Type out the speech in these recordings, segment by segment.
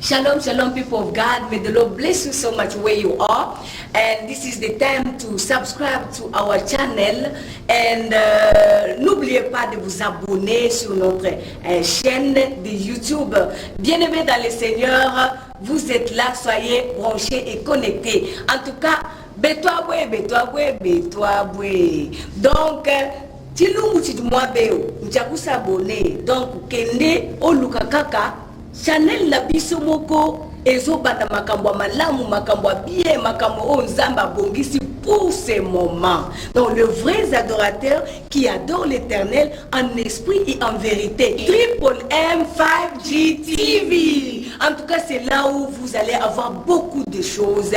Shalom, shalom, people of God. May the Lord bless you so much where you are. And this is the time to subscribe to our channel. And n'oubliez pas de vous abonner sur notre chaîne de YouTube. Bien-aimés dans le Seigneur, vous êtes là, soyez branchés et connectés. En tout cas, bétois boué. Donc, Tilungu Tidumwa Beo, Nchaku s'abonner. Donc, Kende Olukakaka, Chanel la biso moko, Ezo bata makambo malamu, makambo bien, makambo onzamba bongisi pour ces moments. Donc, le vrai adorateur qui adore l'Éternel en esprit et en vérité. Triple M 5G TV. En tout cas, c'est là où vous allez avoir beaucoup de choses.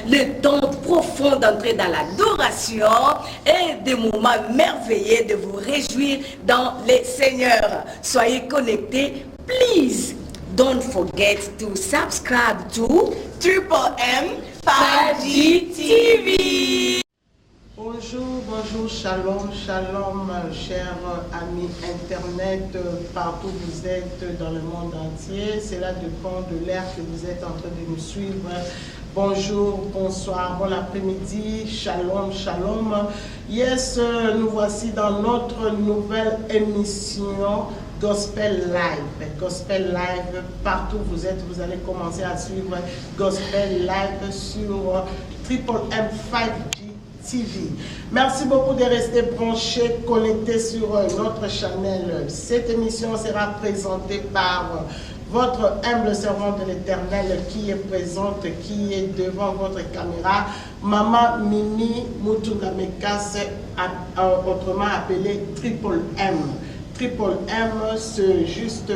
Le temps profond d'entrer dans l'adoration et des moments merveilleux de vous réjouir dans les Seigneurs. Soyez connectés, please. Don't forget to subscribe to Triple M 5G TV. Bonjour, shalom, chers amis Internet, partout où vous êtes dans le monde entier. Cela dépend de l'ère que vous êtes en train de nous suivre. Bonjour, bonsoir, bon après-midi, shalom. Yes, nous voici dans notre nouvelle émission Gospel Live, partout où vous êtes, vous allez commencer à suivre Gospel Live sur Triple M 5G TV. Merci beaucoup de rester branchés, connectés sur notre channel. Cette émission sera présentée par votre humble servante de l'Éternel qui est présente, qui est devant votre caméra, Maman Mimi Mutula Mekas, autrement appelée Triple M. Triple M, c'est juste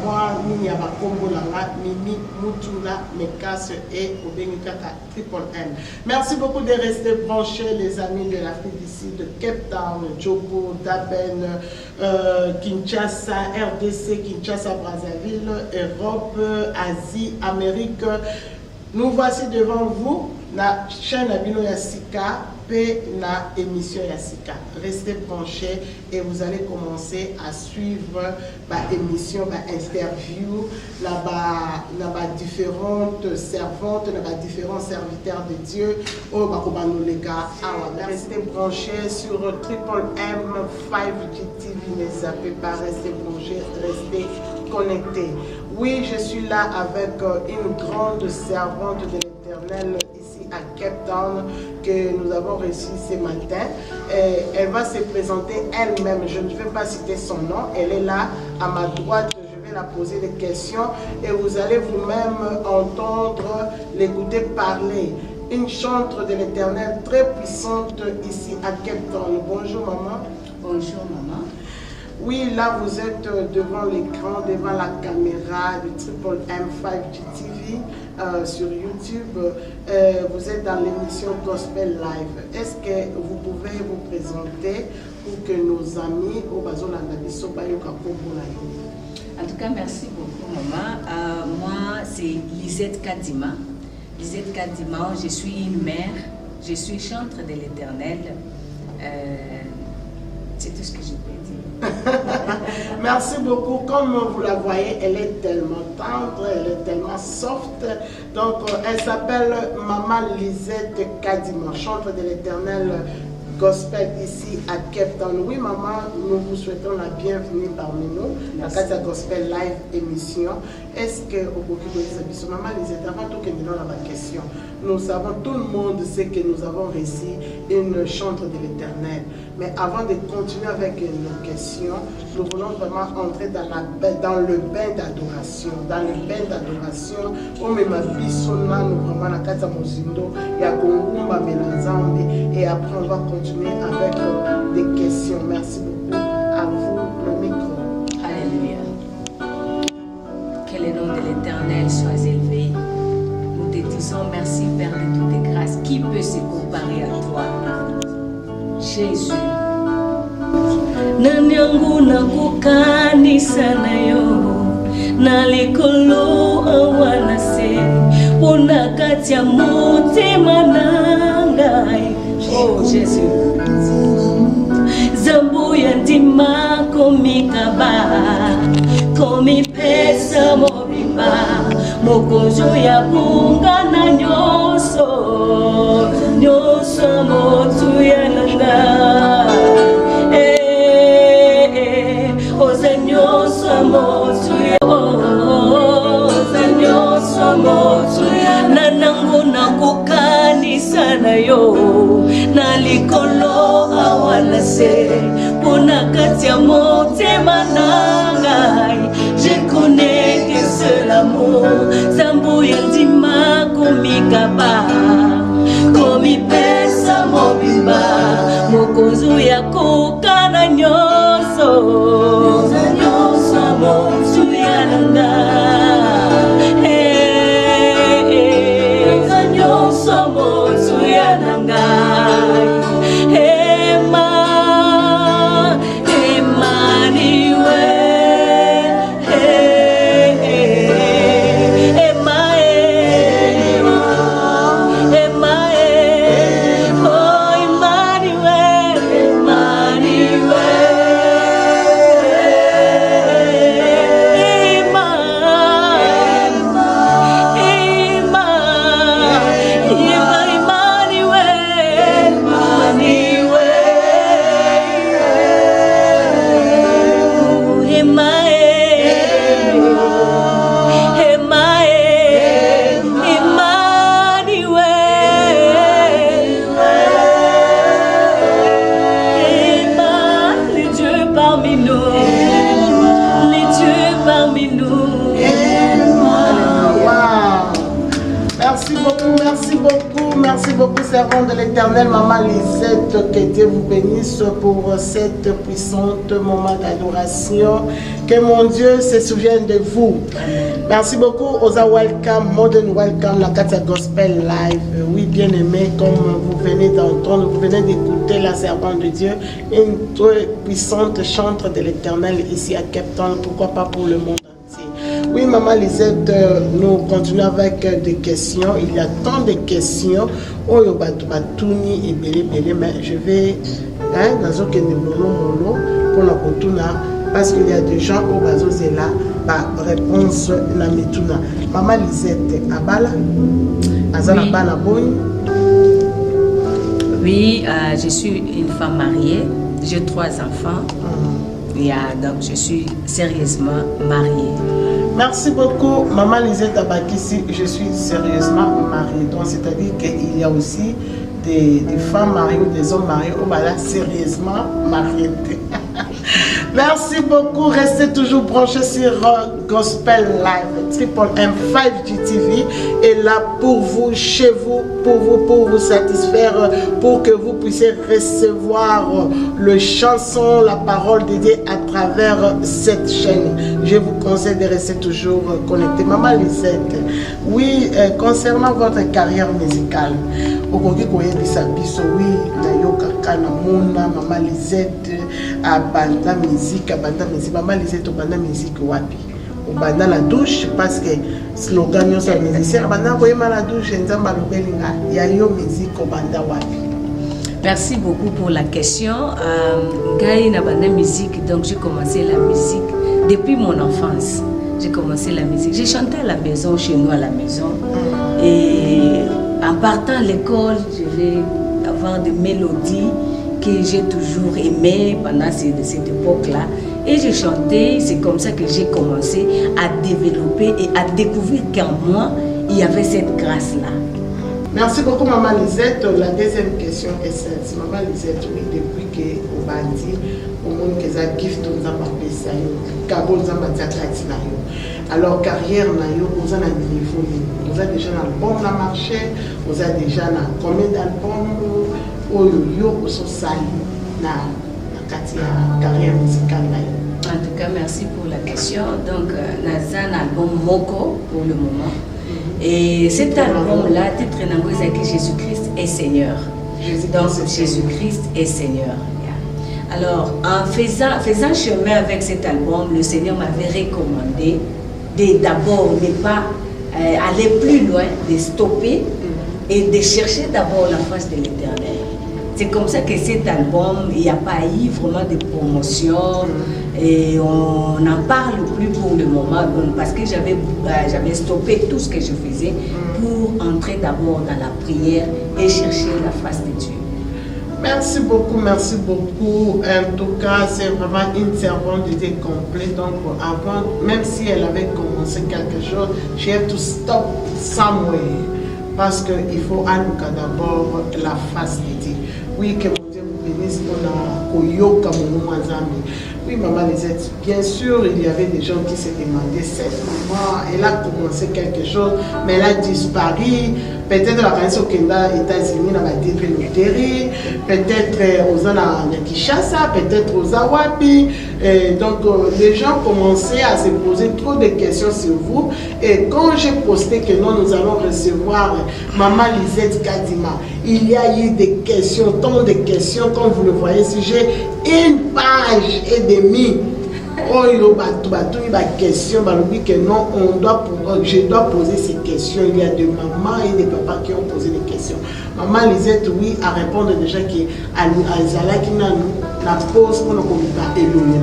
moi, Mimi Abakombo Langa, Mimi Mutula Mekas et Obenikata Triple M. Merci beaucoup de rester branchés, les amis de l'Afrique d'ici, de Cape Town, Djobo, Daben, Kinshasa, RDC, Kinshasa, Brazzaville, Europe, Asie, Amérique. Nous voici devant vous, la chaîne Abino Yassika. La émission Yassika. Restez branchés et vous allez commencer à suivre l'émission, l'interview, différentes servantes, différents serviteurs de Dieu. Restez branchés sur Triple M 5G TV. Ne zappez pas, restez branchés, restez connectés. Oui, je suis là avec une grande servante de l'Éternel à Cape Town que nous avons reçu ce matin. Elle va se présenter elle-même. Je ne vais pas citer son nom. Elle est là à ma droite. Je vais la poser des questions et vous allez vous-même entendre l'écouter parler. Une chantre de l'Éternel très puissante ici à Cape Town. Bonjour maman. Bonjour maman. Oui, là vous êtes devant l'écran, devant la caméra du Triple M 5G TV sur YouTube. Vous êtes dans l'émission Gospel Live. Est-ce que vous pouvez vous présenter pour que nos amis au En tout cas, merci beaucoup maman. Moi, c'est Lisette Kadima. Lisette Kadima, je suis une mère, je suis chantre de l'Éternel. C'est tout ce que je peux dire. Merci beaucoup. Comme vous la voyez, elle est tellement tendre, elle est tellement soft. Donc, elle s'appelle Maman Lisette Kadima, chantre de l'Éternel Gospel ici à Cape Town. Oui, maman, nous vous souhaitons la bienvenue parmi nous. La Casa Gospel Live émission. Est-ce que, au de maman Lisette, avant tout que nous avons la question, nous savons, tout le monde sait que nous avons reçu une chantre de l'Éternel. Mais avant de continuer avec nos questions, nous voulons vraiment entrer dans le bain d'adoration. Dans le bain d'adoration, on met ma bisona, nous vraiment la Casa Mozindo, il y a Kongumba Melanzambi, et après on va continuer avec des questions. Merci beaucoup. À vous, le micro. Alléluia. Que le nom de l'Éternel soit élevé. Nous te disons merci, Père de toutes tes grâces. Qui peut se comparer à toi, Jésus? Nanyangu na kukanisa nayo nalikolo awanase unakatia mutima nangai. Oh Jésus. Zambu ya ndima komikaba komipesa mobimba mokonzo ya bungana nyonso nyonso motu ya nanga oza nyonso motu ya oza nyonso motu ya nanango nakokanisa na yo na likolo awana se pona kati ya motema na ngai je connais que seul amour zambu ya ndima komikaba komipesa mobimba mokonzo ya kokana nyonso nyonso motu ya nanga nyonso motu ya nanga Merci beaucoup, servant de l'Éternel, Maman Lisette, que Dieu vous bénisse pour cette puissante moment d'adoration. Que mon Dieu se souvienne de vous. Merci beaucoup, Oza Welcome, Modern Welcome, la Katia Gospel Live. Oui, bien aimé, comme vous venez d'entendre, vous venez d'écouter la servante de Dieu, une très puissante chantre de l'Éternel ici à Cape Town, pourquoi pas pour le monde. Oui, Maman Lisette, nous continuons avec des questions. Il y a tant de questions. Oh, Batuni et Bélé, mais je vais dans aucun mono pour la Kotuna parce qu'il y a des gens au Bazozela, réponse na Metuna. Maman Lisette, Abala, Azala Bala Boy. Oui, je suis une femme mariée, j'ai 3 enfants. Donc je suis sérieusement mariée. Merci beaucoup, Maman Lisette Abakissi. Je suis sérieusement mariée. Donc, c'est-à-dire qu'il y a aussi des femmes mariées ou des hommes mariés. Oh, bah là, sérieusement mariés. Merci beaucoup. Restez toujours branchés sur Gospel Live. Triple M5 GTV est là pour vous, chez vous, pour vous satisfaire, pour que vous puissiez recevoir le chanson, la parole de Dieu à travers cette chaîne. Je vous conseille de rester toujours connecté. Maman Lisette, oui, concernant votre carrière musicale, oui, Maman Lisette a banda musique, Maman Lisette banda musique wapi. Banda la douche parce que slogan yo sa musicien banda ko yema la douche nzamba lobelinga ya yo musique banda wapi. Merci beaucoup pour la question. Gai na banda musique, donc j'ai commencé la musique depuis mon enfance. J'ai commencé la musique. J'ai chanté à la maison, chez nous à la maison. Et en partant à l'école, je vais avoir des mélodies que j'ai toujours aimées pendant cette époque-là. Et j'ai chanté, c'est comme ça que j'ai commencé à développer et à découvrir qu'en moi, il y avait cette grâce-là. Merci beaucoup, Maman Lisette. La deuxième question est celle-ci. Maman Lisette, oui, depuis que vous avez dit, au monde que ça gift nous a appelé ça, Cabo nous a dit alors carrière vous avez un niveau, vous avez déjà un album qui marché, vous avez déjà combien d'albums vous sont sali na carrière musicale. En tout cas, merci pour la question. Donc, nous avons un album Moko pour le moment. Et cet album-là, titre que Jésus-Christ est Seigneur. Donc, Jésus-Christ est Seigneur. Alors, en faisant chemin avec cet album, le Seigneur m'avait recommandé d'abord ne pas aller plus loin, de stopper et de chercher d'abord la face de l'Éternel. C'est comme ça que cet album, il n'y a pas eu vraiment de promotion et on n'en parle plus pour le moment parce que j'avais stoppé tout ce que je faisais pour entrer d'abord dans la prière et chercher la face de Dieu. Merci beaucoup, merci beaucoup. En tout cas, c'est vraiment une servante d'idée complète. Donc, avant, même si elle avait commencé quelque chose, she had to stop somewhere. Parce qu'il faut allouer d'abord la face de Dieu. Oui, que mon Dieu vous bénisse, on a Koyoka, mon Mazami. Oui, maman Lisette, bien sûr, il y avait des gens qui se demandaient, cette maman, elle a commencé quelque chose, mais elle a disparu. Peut-être la candidature au Kenya, États-Unis, dans la loterie, peut-être aux Kinshasa, peut-être aux Awapi. Donc, les gens commençaient à se poser trop de questions sur vous. Et quand j'ai posté que nous allons recevoir Maman Lisette Kadima, il y a eu des questions, tant de questions, comme vous le voyez, si j'ai une page et demie. Oh, il y a des questions, que non, je dois poser ces questions. Il y a des mamans et des papas qui ont posé des questions. Maman Lisette, oui, à répondre déjà qu'Azala qui n'a pose pour nous éloigner.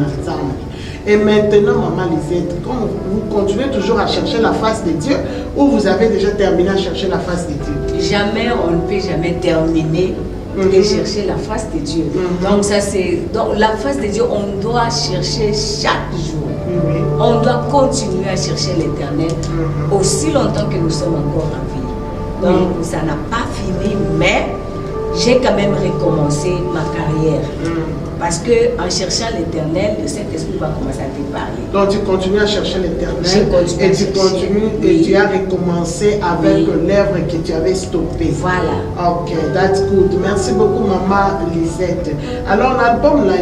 Et maintenant, Maman Lisette, quand vous continuez toujours à chercher la face de Dieu, ou vous avez déjà terminé à chercher la face de Dieu? Jamais, on ne peut jamais terminer de chercher la face de Dieu. Donc ça c'est la face de Dieu, on doit chercher chaque jour. On doit continuer à chercher l'Éternel aussi longtemps que nous sommes encore en vie. Donc ça n'a pas fini, mais j'ai quand même recommencé ma carrière. Parce que en cherchant l'Éternel, le Saint-Esprit va commencer à te parler. Donc tu continues à chercher l'Éternel et tu continues et tu as recommencé avec l'œuvre que tu avais stoppée. Voilà. Ok, that's good. Merci beaucoup, Maman Lisette. Alors l'album là,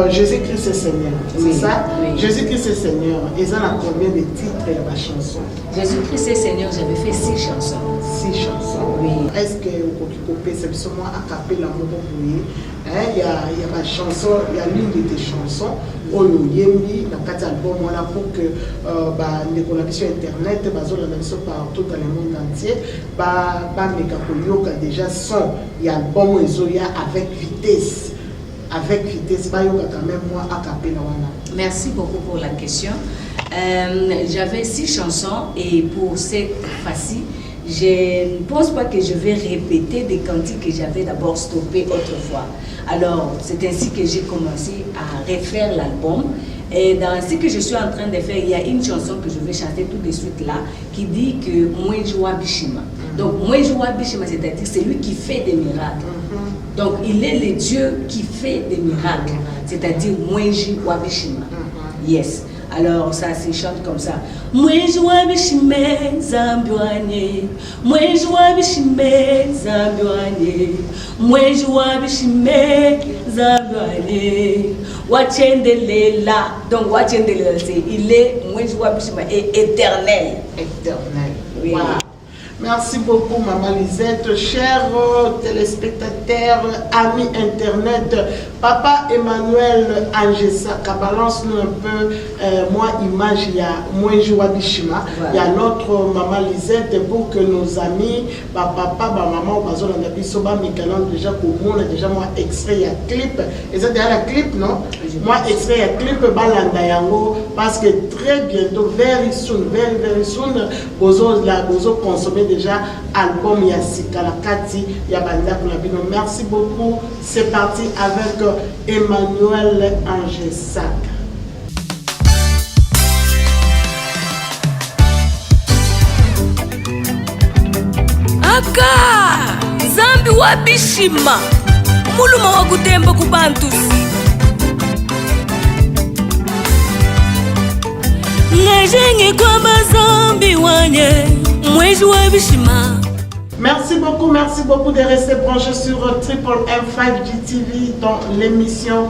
Jésus-Christ est Seigneur, c'est ça? Oui. Jésus-Christ est Seigneur. Et ça a combien de titres et la chanson? Jésus-Christ est Seigneur, j'avais fait 6 chansons. 6 chansons. Oui. Est-ce que vous pouvez c'est seulement à caper l'amour pour vous? Il y a ma chanson, il y a l'une de tes chansons, Oyo Yembi, dans 4 albums, voilà, pour que les collaborations internet, partout dans le monde entier, déjà son, il y a album avec vitesse. Avec vitesse, quand même moi à caper la wana. Merci beaucoup pour la question. J'avais 6 chansons et pour cette fois-ci, je ne pense pas que je vais répéter des cantiques que j'avais d'abord stoppés autrefois. Alors, c'est ainsi que j'ai commencé à refaire l'album. Et dans ce que je suis en train de faire, il y a une chanson que je vais chanter tout de suite là, qui dit que Mwenjwa Bishima. Donc, Mwenjwa Bishima, c'est-à-dire c'est lui qui fait des miracles. Donc, il est le Dieu qui fait des miracles, c'est-à-dire Mwenjwa Bishima. Yes. Alors ça se chante comme ça. Mwenjwa Bishime Zambiwane, Mwenjwa Bishime Zambiwane, Mwenjwa Bishime Zambiwane, Wachendelela. Donc Wachendelela, c'est il est Mwenjwa Bishime est éternel. Éternel. Oui. Wow. Merci beaucoup, Maman Lisette. Chers téléspectateurs, amis Internet, Papa Emmanuel Angessa, balance-nous un peu, moi, image, il y a Mwenjwa Bishima, il y a notre Maman Lisette, pour que nos amis, papa, maman, déjà pour moi, déjà moi, extrait, il y a clip, et c'est déjà la clip, non? Moi, extrait, il y a clip, Balandayango, parce que très bientôt, very soon, bozo consommer déjà album Yassika la Kati Yabanda Kunabino. Merci beaucoup. C'est parti avec Emmanuel Angessac. Aka Zambi wa Bishima muluma wa kutemba kubantus ngejenge kwa bazambi wanye Mwenjwa Bishima. Merci beaucoup de rester branchés sur Triple M5 GTV dans l'émission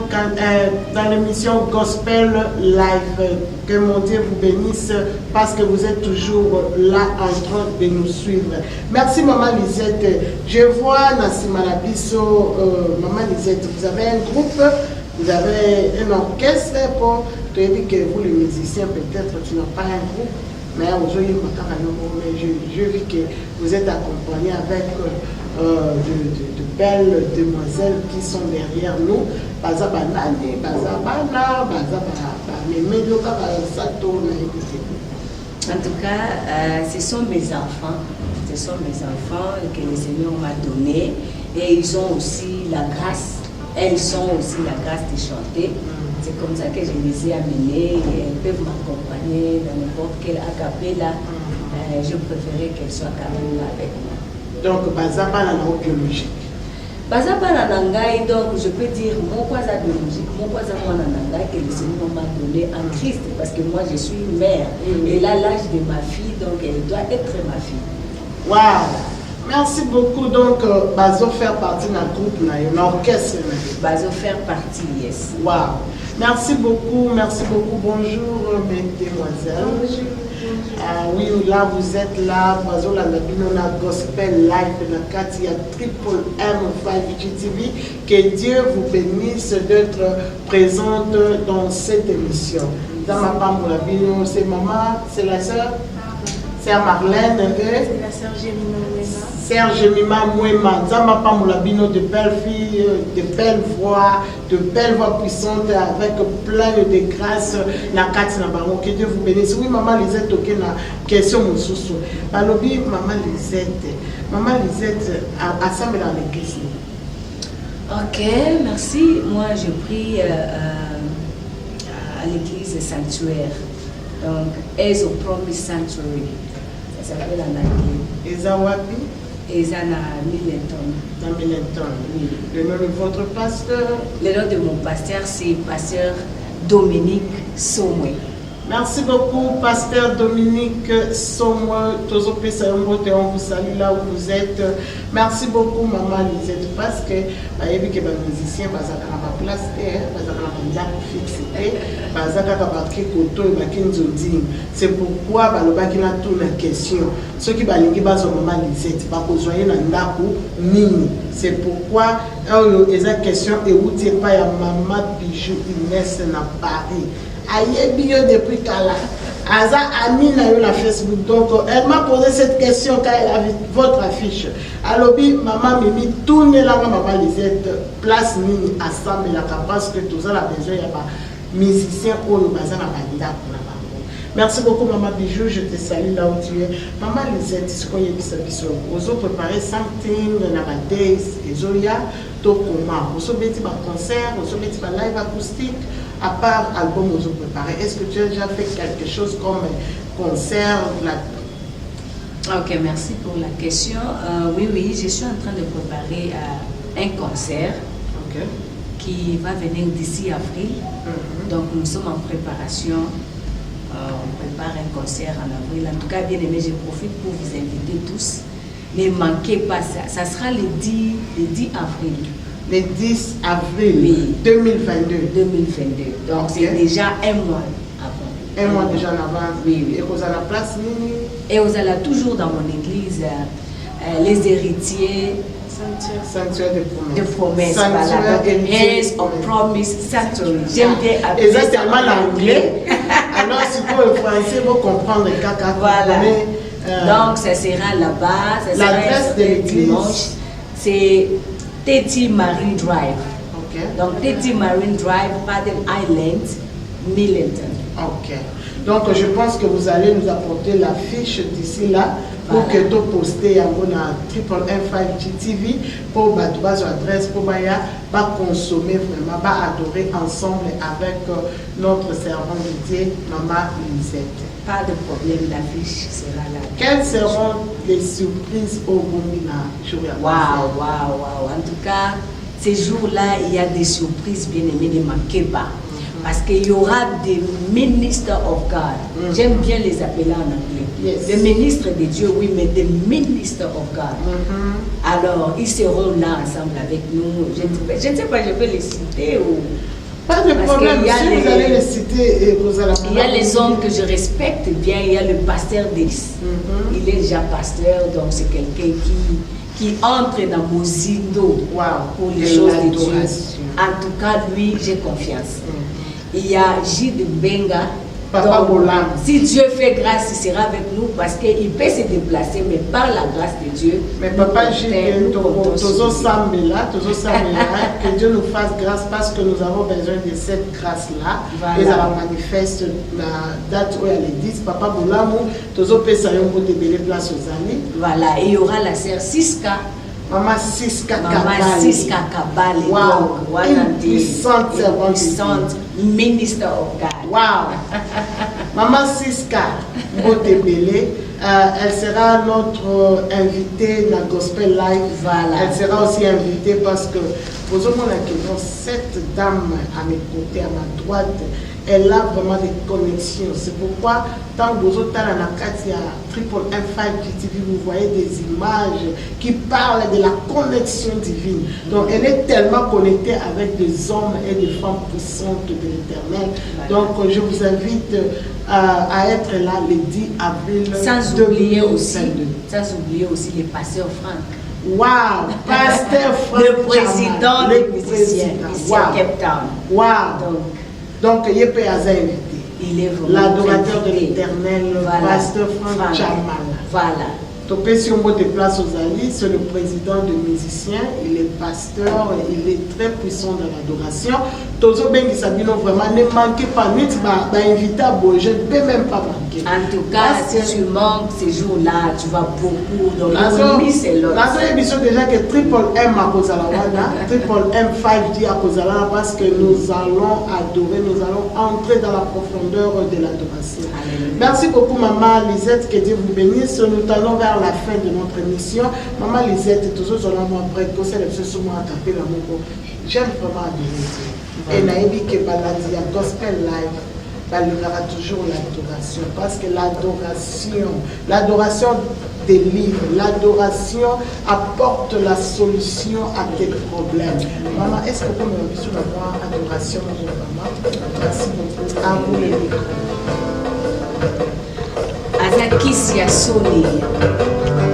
Gospel Live. Que mon Dieu vous bénisse parce que vous êtes toujours là en train de nous suivre. Merci Maman Lisette. Je vois Nassima Labisso, Maman Lisette, vous avez un groupe, vous avez un orchestre pour te dire que vous les musiciens peut-être tu n'as pas un groupe. Mais aujourd'hui, je vis que vous êtes accompagné avec de belles demoiselles qui sont derrière nous. Baza banane, baza bana, baza mémélo, sato, en tout cas, ce sont mes enfants. Ce sont mes enfants que le Seigneur m'a donné. Et ils ont aussi la grâce. Elles ont aussi la grâce de chanter. C'est comme ça que je les ai amenées. Elles peuvent m'accompagner dans n'importe quel acapella. Je préférais qu'elles soient quand même là avec moi. Donc, baza banana biologique. Baza bananangai, donc je peux dire mon quasa biologique, mon quasa bananangai que le Seigneur m'a donné en Christ, parce que moi je suis mère. Et là, l'âge de ma fille, donc elle doit être ma fille. Waouh! Merci beaucoup. Donc, bazo faire partie d'un groupe, d'un orchestre. Bazo faire partie, yes. Waouh! Merci beaucoup. Bonjour, mesdemoiselles. Bonjour. Oui, là vous êtes là, Bazo la Labinona Gospel Live, la Katia Triple M5 TV. Que Dieu vous bénisse d'être présente dans cette émission. Dans ma femme Labino, c'est maman, c'est la sœur, sœur Marlène, c'est la sœur Jemima Mouema. Sœur Jemima Mouema, dans ma femme Labino, de belles filles, de belles voix puissantes avec plein de grâce. La carte na baron, que Dieu vous bénisse. Oui, maman Lisette, ok, na question mon sous-sous. Balobi, maman Lisette, assemble dans l'église. Ok, merci. Moi, je prie à l'église Sanctuaire. Donc, Ezo Promise Sanctuary. Ça s'appelle en anglais. Ezawapi? Ezana Millenton. Dans Millenton. Oui. Le nom de votre pasteur? Le nom de mon pasteur, c'est pasteur Dominique Somwe. Merci beaucoup, pasteur Dominique Somwe. On vous salue là où vous êtes. Merci beaucoup, maman Lisette, parce que les musiciens sont dans ma place, c'est pourquoi je vais la question. Ceux qui ont maman Lisette, c'est pourquoi la question est où tu n'es pas maman Bijou Inès dans Paris. Aïe bio depuis Kala. Aza Ami na yo la Facebook. Donc elle m'a posé cette question quand elle a vu votre affiche. Alors maman Mimi tourne là maman Lisette place nini assemble la parce que tout ça la besoin y a pas musicien au baza na banda pour la bango. Merci beaucoup maman Bijou, je te salue là où tu es. Maman Lisette, ce qu'on y a qui vous avez préparé something na ba days ezoya to comment. Vous avez fait un concert, vous avez fait un live acoustique. À part album vous avez préparé, est-ce que tu as déjà fait quelque chose comme concert? Ok, merci pour la question. Oui, je suis en train de préparer un concert qui va venir d'ici avril. Donc nous sommes en préparation. On prépare un concert en avril. En tout cas, bien aimé, je profite pour vous inviter tous. Ne manquez pas ça. Ça sera le 10 avril. Le 10 avril oui. 2022. Donc c'est déjà un mois avant. Un mois déjà en avance. Oui. Et vous avez la place Nini? Et vous allez toujours dans mon église, les héritiers. Sanctuaire de promesses. Sanctuaire de promesses. of Promise Sanctuary. J'aime bien appeler exactement l'anglais. Alors si vous le français, vous comprenez caca. Voilà. Donc ça sera là-bas. L'adresse de l'église. C'est Teti Marine Drive. Donc Teti Marine Drive, Baden Island, Millenton. Ok. Donc je pense que vous allez nous apporter la fiche d'ici là pour que tu postes à Triple M5 TV pour votre adresse pour consommer vraiment, adorer ensemble avec notre servant de Dieu, Maman Lisette. Pas de problème, la fiche sera là. Quelles seront les surprises au Bombina? Waouh. En tout cas, ces jours-là, il y a des surprises bien aimées, ne manquez pas. Parce qu'il y aura des ministres of God. J'aime bien les appeler en anglais. Yes. Des ministres de Dieu, oui, mais des ministres of God. Alors, ils seront là ensemble avec nous. Je ne sais pas, je peux les citer ou... Pas de problème, si vous allez les citer, vous allez... Il y a les hommes que je respecte bien, il y a le pasteur Delis. Il est déjà pasteur, donc c'est quelqu'un qui entre dans Mozindo pour les choses de Dieu. En tout cas, lui, j'ai confiance. Il y a Gilles Benga, Papa Donc, Bolam. si Dieu fait grâce, il sera avec nous parce qu'il peut se déplacer, mais par la grâce de Dieu. Mais Papa nous Gilles, comptons sur lui. que Dieu nous fasse grâce parce que nous avons besoin de cette grâce-là. Voilà. Et ça manifeste la date où elle est 10. Papa Bolam, Tozo Pesayon pour te donner place aux amis. Voilà, et il y aura la sœur Siska. Maman Siska Maman Siska Kabale. Wow. Donc, voilà, Une puissante servante. puissante ministre of God. Wow. Maman Siska Mbotebele, elle sera notre invitée dans Gospel Live. Voilà. Elle sera aussi invitée parce que vous avez cette dame à mes côtés, à ma droite, elle a vraiment des connexions. C'est pourquoi, tant que vous êtes dans la Katia Triple M5 GTV, vous voyez des images qui parlent de la connexion divine. Donc, elle est tellement connectée avec des hommes et des femmes puissantes de l'Éternel. Donc, je vous invite à être là le 10 avril. Sans oublier aussi les pasteurs Franck. Wow, Pasteur Franck, le président des musiciens ici à Cape Town. Wow. Donc, il est invité. Il est vraiment l'adorateur de l'Éternel, voilà. Pasteur Franck Chamal. Voilà. Topé si on me déplace aux alliés, c'est le président de musiciens, il est pasteur, il est très puissant dans l'adoration. Tozo Bengi Sabino, vraiment, ne manquez pas, invité à je ne peux même pas manquer. En tout cas, si tu manques ces jours-là, tu vas beaucoup dans le c'est l'autre. Dans cette émission, déjà que Triple M à Kozalawana, Triple M 5D à Kozalawana, parce que nous allons adorer, nous allons entrer dans la profondeur de l'adoration. Merci beaucoup, Maman Lisette, que Dieu vous bénisse. Nous allons vers la fin de notre émission. Maman Lisette, toujours sur la moi après, que c'est le seul moment à taper la mot. J'aime vraiment adorer Dieu. Et Naïbi que Baladi à Gospel Live, il y aura toujours l'adoration. Parce que l'adoration délivre, l'adoration apporte la solution à tes problèmes. Maman, est-ce que vous pouvez me dire sur la voix adoration, maman? Merci beaucoup. À vous le micro. Azaki Siasoni,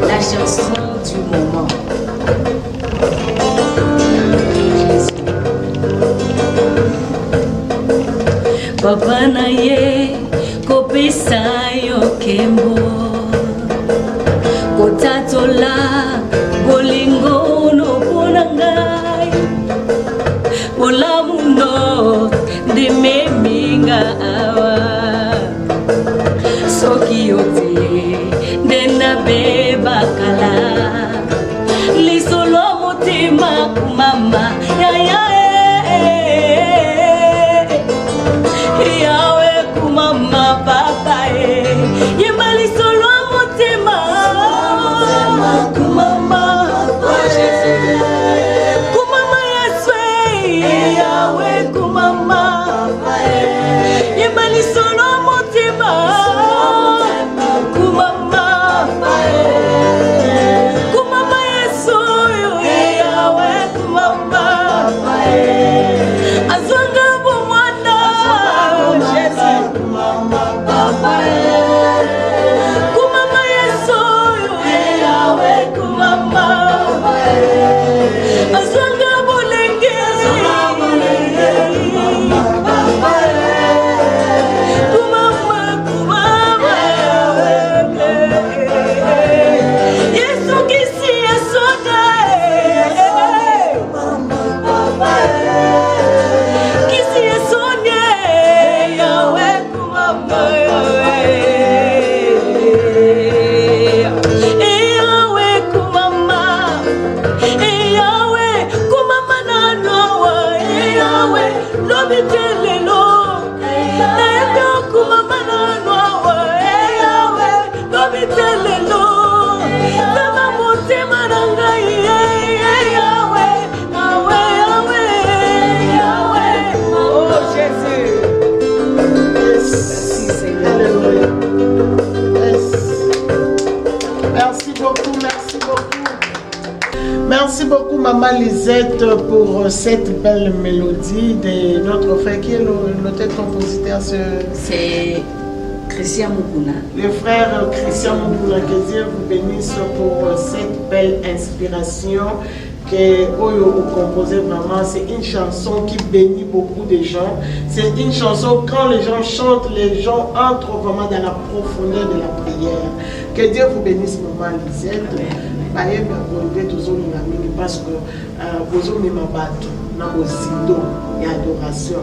la chanson du moment. Papa na ye kopesa yo kembo kotatola bolingo no ponangai olamundo de meminga awa soki yote de na beba kala lisolo motima kumama ya ya Mama papa yemali solo motema kumama kumama yaswe yawe kumama yemali solo motema kumama kumama yaso yawe kumama azwanga bomwana Jesus kumama yeso yawe kumama azwanga bolenge kumama kumama yesu kisi yesoda kisi yesonye yawe kumama Merci beaucoup, Maman Lisette, pour cette belle mélodie de notre frère. Qui est l'auteur-compositeur? C'est Christian Mukuna. Le frère Christian Mukuna, que Dieu vous bénisse pour cette belle inspiration que Oyo a composé vraiment, c'est une chanson qui bénit beaucoup de gens. C'est une chanson, quand les gens chantent, les gens entrent vraiment dans la profondeur de la prière. Que Dieu vous bénisse, maman Lisette. Parce que vous avez ma bateau, dans vos idoles et adoration.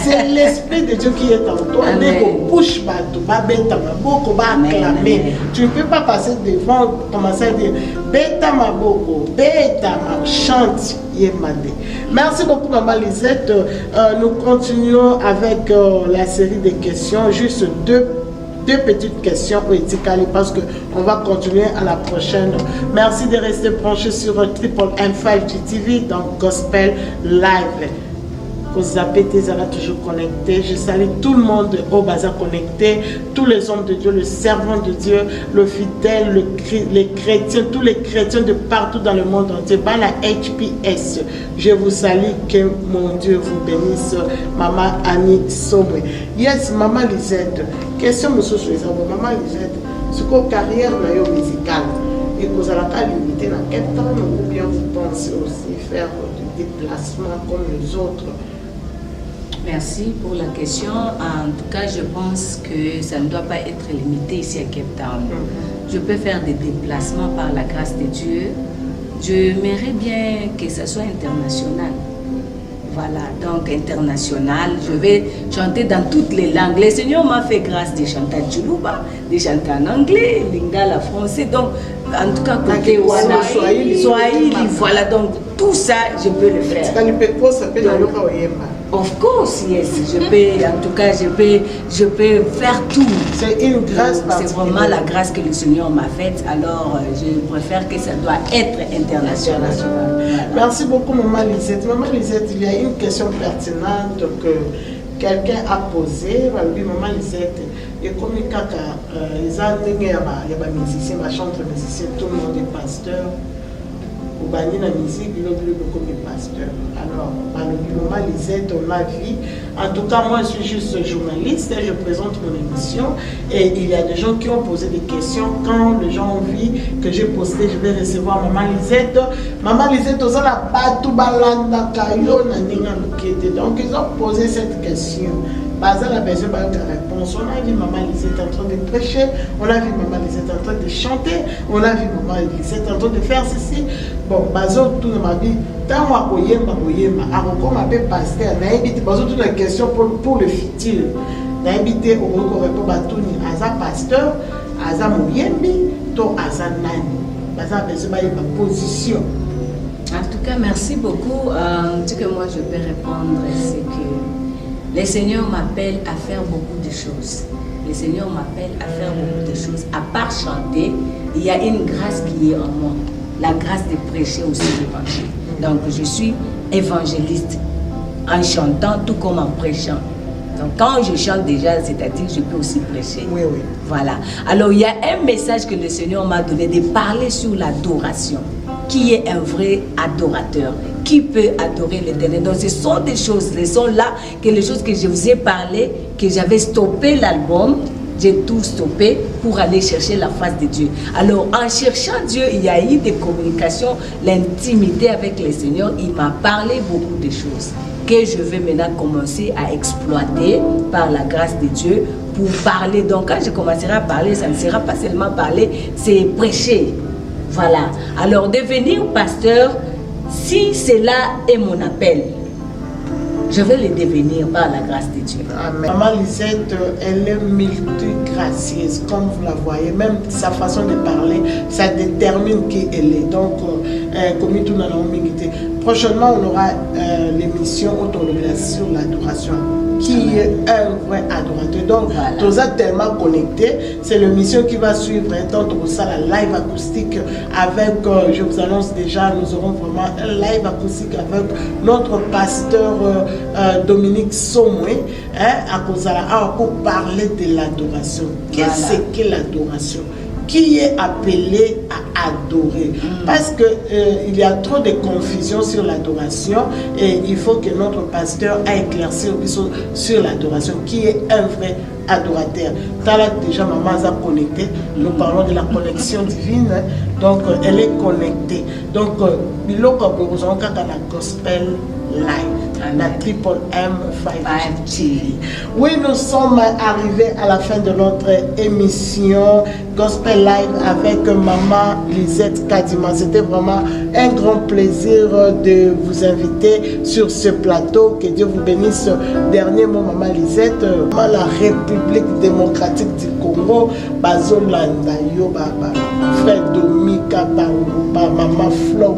C'est l'esprit de Dieu qui est en toi. Tu ne peux pas passer devant, commencer à dire Beta Maboko, Beta chante Yemade. Merci beaucoup, maman Lisette. Nous continuons avec la série de questions. Juste deux petites questions éthiques parce qu'on va continuer à la prochaine. Merci de rester branché sur Triple M5 GTV dans Gospel Live. Vous avez toujours connecté. Je salue tout le monde au bazar connecté, tous les hommes de Dieu, le servant de Dieu, le fidèle, les chrétiens, tous les chrétiens de partout dans le monde entier. Par la HPS, je vous salue, que mon Dieu vous bénisse. Maman Annie Somwe. Yes, maman Lisette. Question, monsieur Souza. Maman Lisette, ce que carrière musicale et que vous allez limiter dans quel temps ou bien vous pensez aussi faire des déplacements comme les autres? Merci pour la question. En tout cas, je pense que ça ne doit pas être limité ici à Cape Town. Je peux faire des déplacements par la grâce de Dieu. J'aimerais bien que ça soit international. Voilà, donc international. Je vais chanter dans toutes les langues. Le Seigneur m'a fait grâce de chanter en Tchoulouba, de chanter en anglais, lingala, français. Donc, en tout cas, côté Swahili, voilà. Donc, tout ça, je peux le faire. Of course, yes. Je peux, en tout cas, je peux faire tout. C'est une grâce. C'est vraiment la grâce que le Seigneur m'a faite. Alors, je préfère que ça doit être international. Voilà. Merci beaucoup, maman Lisette. Maman Lisette, il y a une question pertinente que quelqu'un a posée. Maman Lisette, et comme il y a des musiciens, des chanteurs, musiciens, tout le monde est pasteur. Au la musique, il y a beaucoup de pasteurs. Alors, maman Lisette, on a vu. En tout cas, moi, je suis juste journaliste et je présente mon émission. Et il y a des gens qui ont posé des questions. Quand les gens ont vu que j'ai posté, je vais recevoir maman Lisette. Maman Lisette, on a pas tout balanda kayo na ninga lukete. Donc, ils ont posé cette question. Baza la besoin de réponse. On a vu maman Lisette en train de prêcher, on a vu maman Lisette en train de chanter, on a vu maman Lisette en train de faire ceci. Bon, bazo tout dans ma vie, tant moi koyemba, comme un peu pasteur, n'a invité bazo toute la question pour le futur. N'a invité au répond batouni aza pasteur, aza moyembi, to aza nani. Baza besoin de ma position. En tout cas, merci beaucoup. Ce que moi je peux répondre, c'est que le Seigneur m'appelle à faire beaucoup de choses. Le Seigneur m'appelle à faire beaucoup de choses. À part chanter, il y a une grâce qui est en moi. La grâce de prêcher aussi l'évangile. Donc je suis évangéliste en chantant tout comme en prêchant. Donc quand je chante déjà, c'est-à-dire je peux aussi prêcher. Oui, oui. Voilà. Alors il y a un message que le Seigneur m'a donné de parler sur l'adoration. Qui est un vrai adorateur? Qui peut adorer l'Éternel? Donc ce sont des choses, ce sont là que les choses que je vous ai parlé, que j'avais stoppé l'album, j'ai tout stoppé pour aller chercher la face de Dieu. Alors en cherchant Dieu, il y a eu des communications, l'intimité avec le Seigneur, il m'a parlé beaucoup de choses que je vais maintenant commencer à exploiter par la grâce de Dieu pour parler. Donc quand je commencerai à parler, ça ne sera pas seulement parler, c'est prêcher. Voilà. Alors devenir pasteur, si cela est mon appel, je vais le devenir par la grâce de Dieu. Amen. Maman Lisette, elle est multigracieuse, comme vous la voyez. Même sa façon de parler, ça détermine qui elle est. Donc, comme tout dans la prochainement, on aura l'émission sur l'adoration. Qui est un vrai adorateur. Donc, tous êtes tellement connectés. C'est l'émission qui va suivre. Donc, ça, la live acoustique avec, je vous annonce déjà, nous aurons vraiment un live acoustique avec notre pasteur Dominique Somwe. À cause pour parler de l'adoration. Qu'est-ce que l'adoration? qui est appelé à adorer. Parce que il y a trop de confusion sur l'adoration et il faut que notre pasteur a éclairci sur l'adoration, qui est un vrai adorateur. Tala déjà maman a connecté, nous parlons de la connexion divine, donc elle est connectée. Donc biloko bokozon kaka na gospel live, la Triple M 5 TV. Oui, nous sommes arrivés à la fin de notre émission Gospel Live avec maman Lisette Kadima. C'était vraiment un grand plaisir de vous inviter sur ce plateau. Que Dieu vous bénisse. Dernier mot, maman Lisette. La République démocratique du Congo, Bazolanda, frère Domika, maman Flo,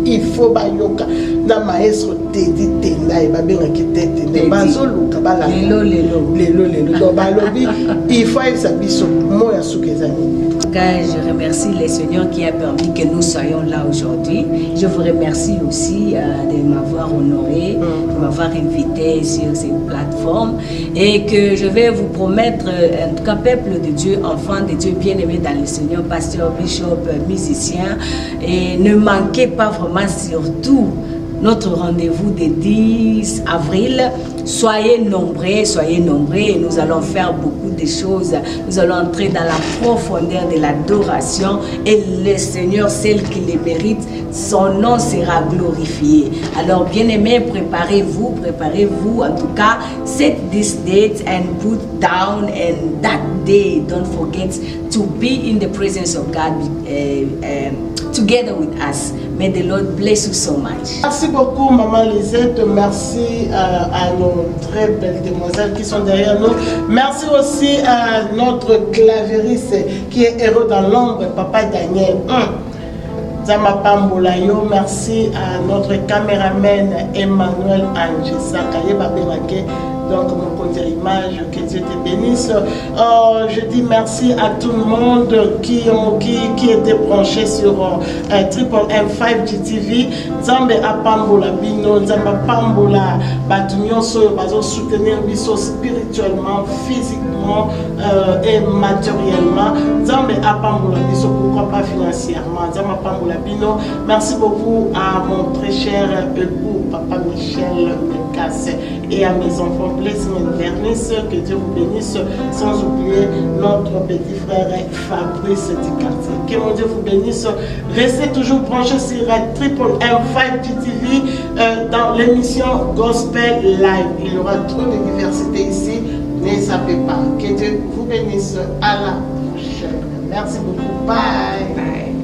il faut bayoka. Na maestro Teddy Tenda et babena qui tete bazoluka bala lelo balobi il faut sabiso moya sukezani. Je remercie les Seigneurs qui a permis que nous soyons là aujourd'hui. Je vous remercie aussi de m'avoir honoré, de m'avoir invité sur cette plateforme et que je vais vous promettre, en tout cas, peuple de Dieu, enfants de Dieu, bien-aimés dans le Seigneur, pasteur, bishop, musicien, et ne manquez pas vraiment surtout notre rendez-vous de 10 avril. Soyez nombreux et nous allons faire beaucoup de choses. Nous allons entrer dans la profondeur de l'adoration et le Seigneur, celle qui le mérite, son nom sera glorifié. Alors bien-aimés, préparez-vous en tout cas, set this date and put down and that day, don't forget to be in the presence of God together with us. May the Lord bless you so much. Merci beaucoup, maman Lisette. Merci à nos très belles demoiselles qui sont derrière nous. Merci aussi à notre clavieriste qui est héros dans l'ombre, papa Daniel. Zama Pambolayo. Merci à notre caméraman Emmanuel Angesa Kaye. Donc, mon compte d'image, que Dieu te bénisse. Je dis merci à tout le monde qui était branché sur Triple M5 GTV. Zambe Apambola Bino, Zamba Pambola, Batunyon Soyo, Bazo soutenir Biso spirituellement, physiquement et matériellement. Zambe Apambola Biso, pourquoi pas financièrement. Zamba Pambola Bino. Merci beaucoup à mon très cher époux, Papa Michel Mekasse, et à mes enfants. Blessing and Vernis, que Dieu vous bénisse, sans oublier notre petit frère Fabrice du quartier. Que mon Dieu vous bénisse. Restez toujours branchés sur Triple M5 GTV dans l'émission Gospel Live. Il y aura trop de diversité ici, ne zappez pas. Que Dieu vous bénisse. À la prochaine. Merci beaucoup. Bye. Bye.